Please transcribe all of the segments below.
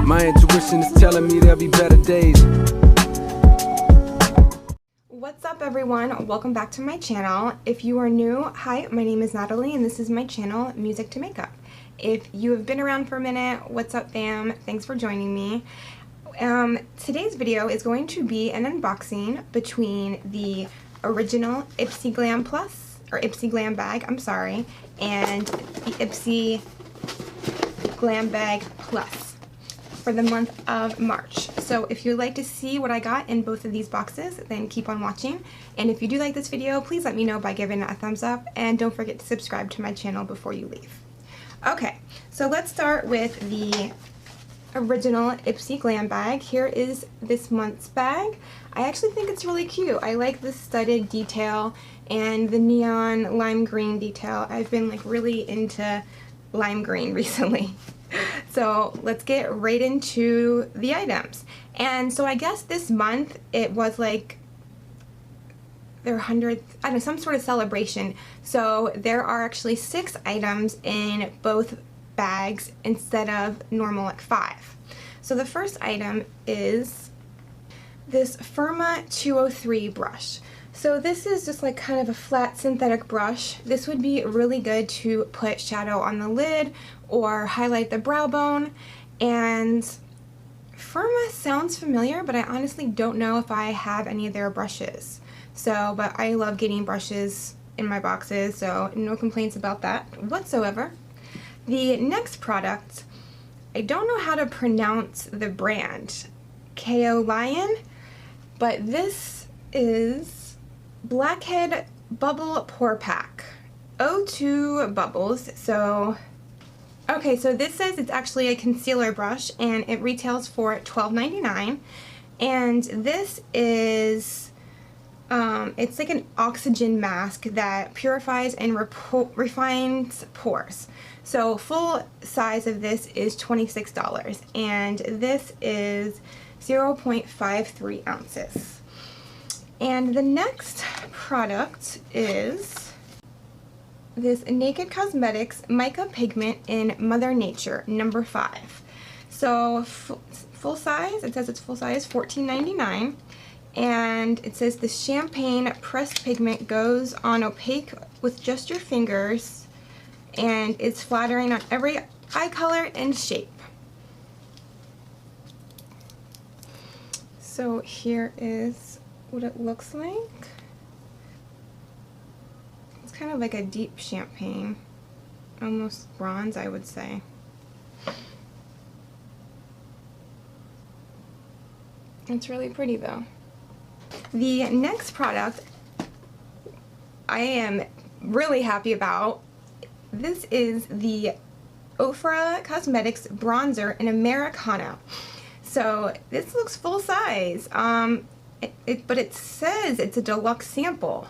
My intuition is telling me there'll be better days. What's up everyone? Welcome back to my channel. If you are new, hi, my name is Natalie and this is my channel, Music to Makeup. If you have been around for a minute, what's up fam? Thanks for joining me. Today's video is going to be an unboxing between the original Ipsy Glam Plus, or Ipsy Glam bag, I'm sorry, and the Ipsy Glam Bag Plus for the month of March. So if you'd like to see what I got in both of these boxes, then keep on watching. And if you do like this video, please let me know by giving it a thumbs up, and don't forget to subscribe to my channel before you leave. Okay, so let's start with the original Ipsy Glam bag. Here is this month's bag. I actually think it's really cute. I like the studded detail and the neon lime green detail. I've been like really into lime green recently. So let's get right into the items. And so I guess this month it was like their 100th, I don't know, some sort of celebration. So there are actually 6 items in both bags instead of normal like 5. So the first item is this Firma 203 brush. So this is just like kind of a flat synthetic brush. This would be really good to put shadow on the lid or highlight the brow bone. And Firma sounds familiar, but I honestly don't know if I have any of their brushes. So, but I love getting brushes in my boxes, so no complaints about that whatsoever. The next product, I don't know how to pronounce the brand, KO Lion, but this is Blackhead Bubble Pore Pack, O2 bubbles. So, okay, so this says it's actually a concealer brush and it retails for $12.99, and this is it's like an oxygen mask that purifies and refines pores. So full size of this is $26, and this is 0.53 ounces. And the next product is this Naked Cosmetics Mica Pigment in Mother Nature, number 5. So full size, it says it's full size, $14.99. And it says the champagne pressed pigment goes on opaque with just your fingers, and it's flattering on every eye color and shape. So here is what it looks like. It's kind of like a deep champagne, almost bronze, I would say. It's really pretty though. The next product I am really happy about. This is the Oprah Cosmetics Bronzer in Americano. So this looks full size, but it says it's a deluxe sample.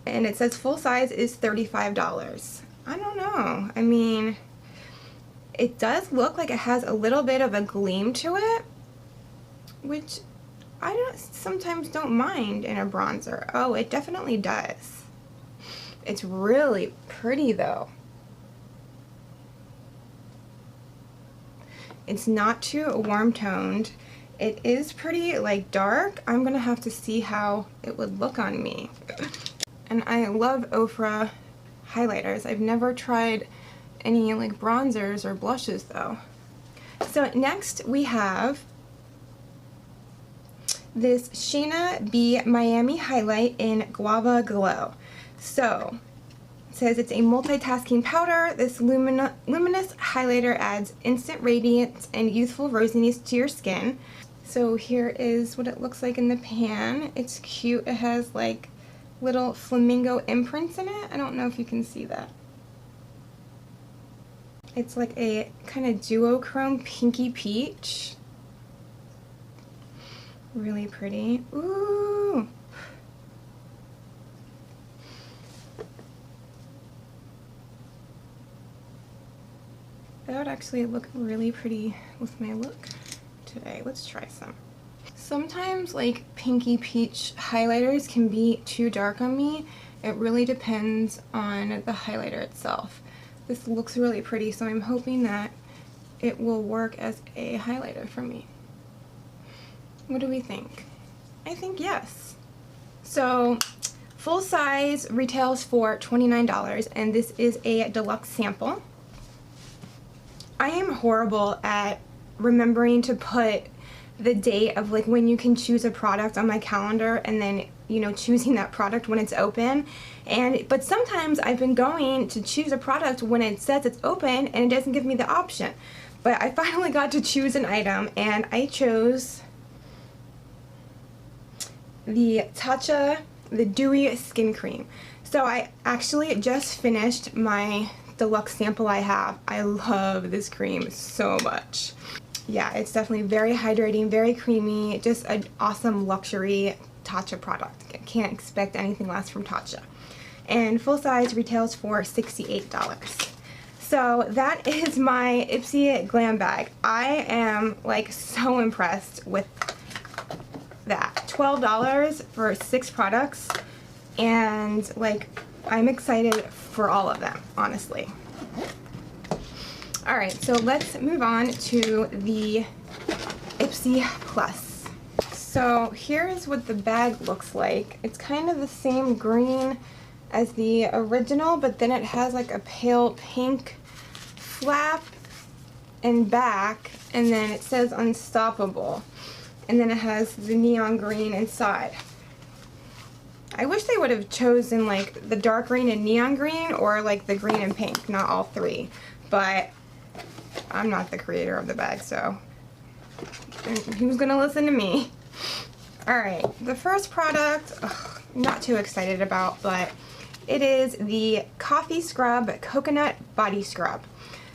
And it says full size is $35. I don't know. I mean, it does look like it has a little bit of a gleam to it, which I sometimes don't mind in a bronzer. Oh, it definitely does. It's really pretty though. It's not too warm toned. It is pretty like dark. I'm gonna have to see how it would look on me. And I love Oprah highlighters. I've never tried any like bronzers or blushes though. So next we have this Shayna B Miami highlight in Guava Glow. So it says it's a multitasking powder. This luminous highlighter adds instant radiance and youthful rosiness to your skin. So here is what it looks like in the pan. It's cute. It has like little flamingo imprints in it. I don't know if you can see that. It's like a kind of duochrome pinky peach. Really pretty. Ooh! That would actually look really pretty with my look today. Let's try some. Sometimes like pinky peach highlighters can be too dark on me. It really depends on the highlighter itself. This looks really pretty, so I'm hoping that it will work as a highlighter for me. What do we think? I think yes. So full size retails for $29, and this is a deluxe sample. I am horrible at remembering to put the date of like when you can choose a product on my calendar, and then, you know, choosing that product when it's open. But sometimes I've been going to choose a product when it says it's open and it doesn't give me the option. But I finally got to choose an item, and I chose the Tatcha, the Dewy Skin Cream. So I actually just finished my deluxe sample I have. I love this cream so much. Yeah, it's definitely very hydrating, very creamy, just an awesome luxury Tatcha product. I can't expect anything less from Tatcha. And full size retails for $68. So that is my Ipsy Glam bag. I am like so impressed with that. $12 for 6 products, and like I'm excited for all of them, honestly. Alright, so let's move on to the Ipsy Plus. So here's what the bag looks like. It's kind of the same green as the original, but then it has like a pale pink flap and back, and then it says Unstoppable, and then it has the neon green inside. I wish they would have chosen like the dark green and neon green, or like the green and pink, not all three, but I'm not the creator of the bag, so who's gonna listen to me? Alright, the first product, not too excited about, but it is the Coffee Scrub Coconut Body Scrub.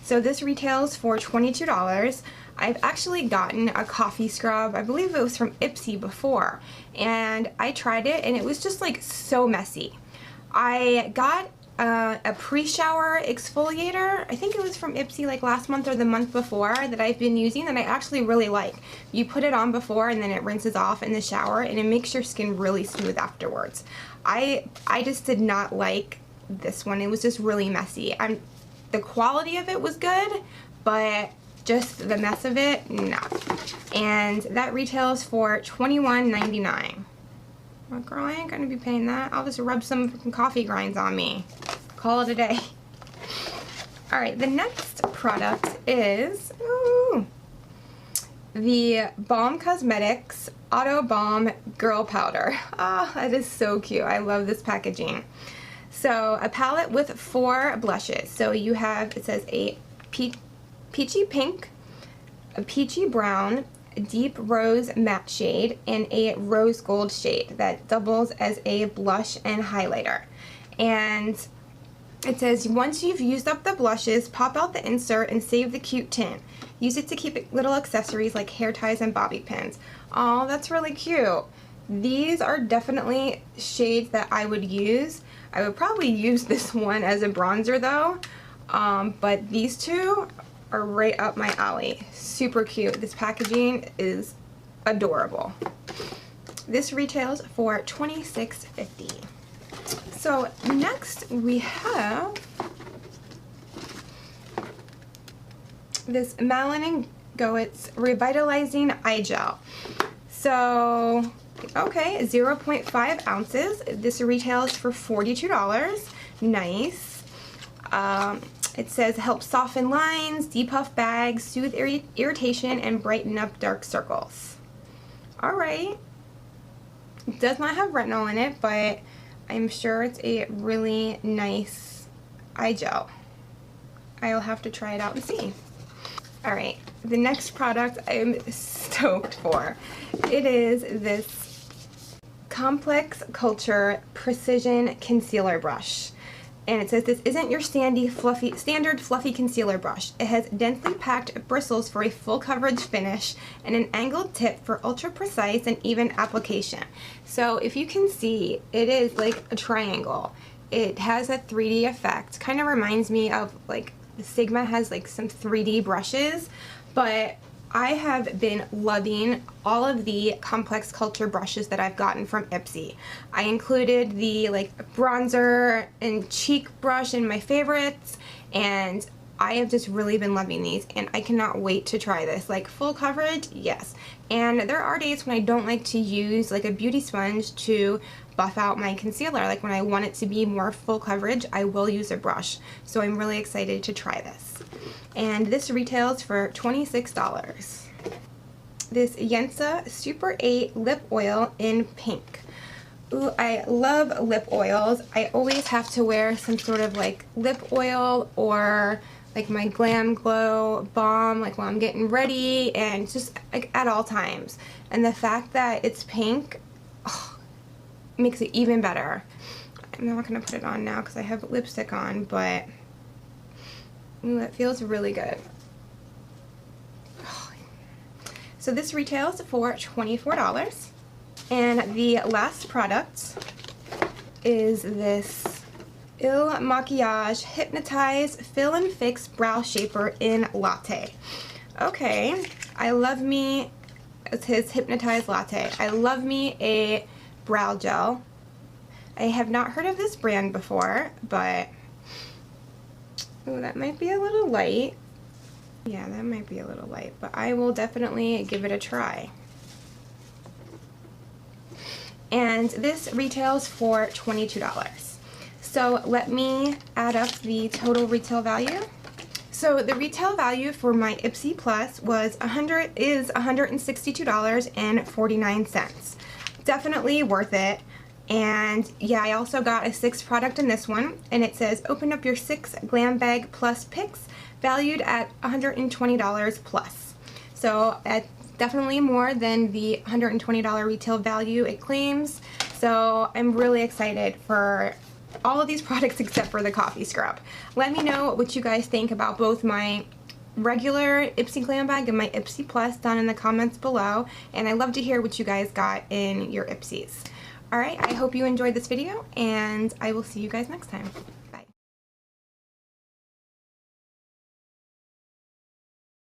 So this retails for $22. I've actually gotten a coffee scrub, I believe it was from Ipsy before, and I tried it and it was just like so messy. I got a pre-shower exfoliator, I think it was from Ipsy like last month or the month before, that I've been using that I actually really like. You put it on before and then it rinses off in the shower, and it makes your skin really smooth afterwards. I just did not like this one. It was just really messy. The quality of it was good, but just the mess of it, no. And that retails for $21.99. Well, girl, I ain't gonna be paying that. I'll just rub some freaking coffee grinds on me. Call it a day. Alright, the next product is the Balm Cosmetics Auto Balm Girl Powder. Ah, that is so cute. I love this packaging. So, a palette with 4 blushes. So you have, it says a peachy pink, a peachy brown, a deep rose matte shade, and a rose gold shade that doubles as a blush and highlighter. And it says, once you've used up the blushes, pop out the insert and save the cute tint. Use it to keep little accessories like hair ties and bobby pins. Oh, that's really cute. These are definitely shades that I would use. I would probably use this one as a bronzer though, but these two are right up my alley. Super cute. This packaging is adorable. This retails for $26.50. So next we have this Malin & Goetz Revitalizing Eye Gel. So, okay, 0.5 ounces. This retails for $42. Nice. It says help soften lines, depuff bags, soothe irritation, and brighten up dark circles. Alright. It does not have retinol in it, but I'm sure it's a really nice eye gel. I'll have to try it out and see. Alright, the next product I'm stoked for. It is this Complex Culture Precision Concealer Brush. And it says this isn't your standard fluffy concealer brush. It has densely packed bristles for a full coverage finish and an angled tip for ultra precise and even application. So if you can see, it is like a triangle. It has a 3D effect. Kind of reminds me of like the Sigma has like some 3D brushes, but I have been loving all of the Complex Culture brushes that I've gotten from Ipsy. I included the like bronzer and cheek brush in my favorites, and I have just really been loving these, and I cannot wait to try this. Like, full coverage, yes. And there are days when I don't like to use like a beauty sponge to buff out my concealer. Like when I want it to be more full coverage, I will use a brush. So I'm really excited to try this. And this retails for $26. This Yensa Super 8 lip oil in pink. Ooh, I love lip oils. I always have to wear some sort of like lip oil or like my Glam Glow balm, like while I'm getting ready, and just like at all times. And the fact that it's pink, oh, makes it even better. I'm not gonna put it on now because I have lipstick on, but ooh, it feels really good. So this retails for $24. And the last product is this Il Makiage Hypnotize Fill and Fix Brow Shaper in Latte. Okay, I love me, it's his Hypnotize Latte. I love me a brow gel. I have not heard of this brand before, but ooh, that might be a little light. Yeah, that might be a little light, but I will definitely give it a try. And this retails for $22. So let me add up the total retail value. So the retail value for my Ipsy Plus was $162.49. Definitely worth it. And yeah, I also got a 6th product in this one, and it says open up your 6 Glam Bag Plus picks, valued at $120 plus. So at definitely more than the $120 retail value it claims. So I'm really excited for all of these products except for the coffee scrub. Let me know what you guys think about both my regular Ipsy Glam Bag and my Ipsy Plus down in the comments below, and I love to hear what you guys got in your Ipsys. Alright, I hope you enjoyed this video, and I will see you guys next time.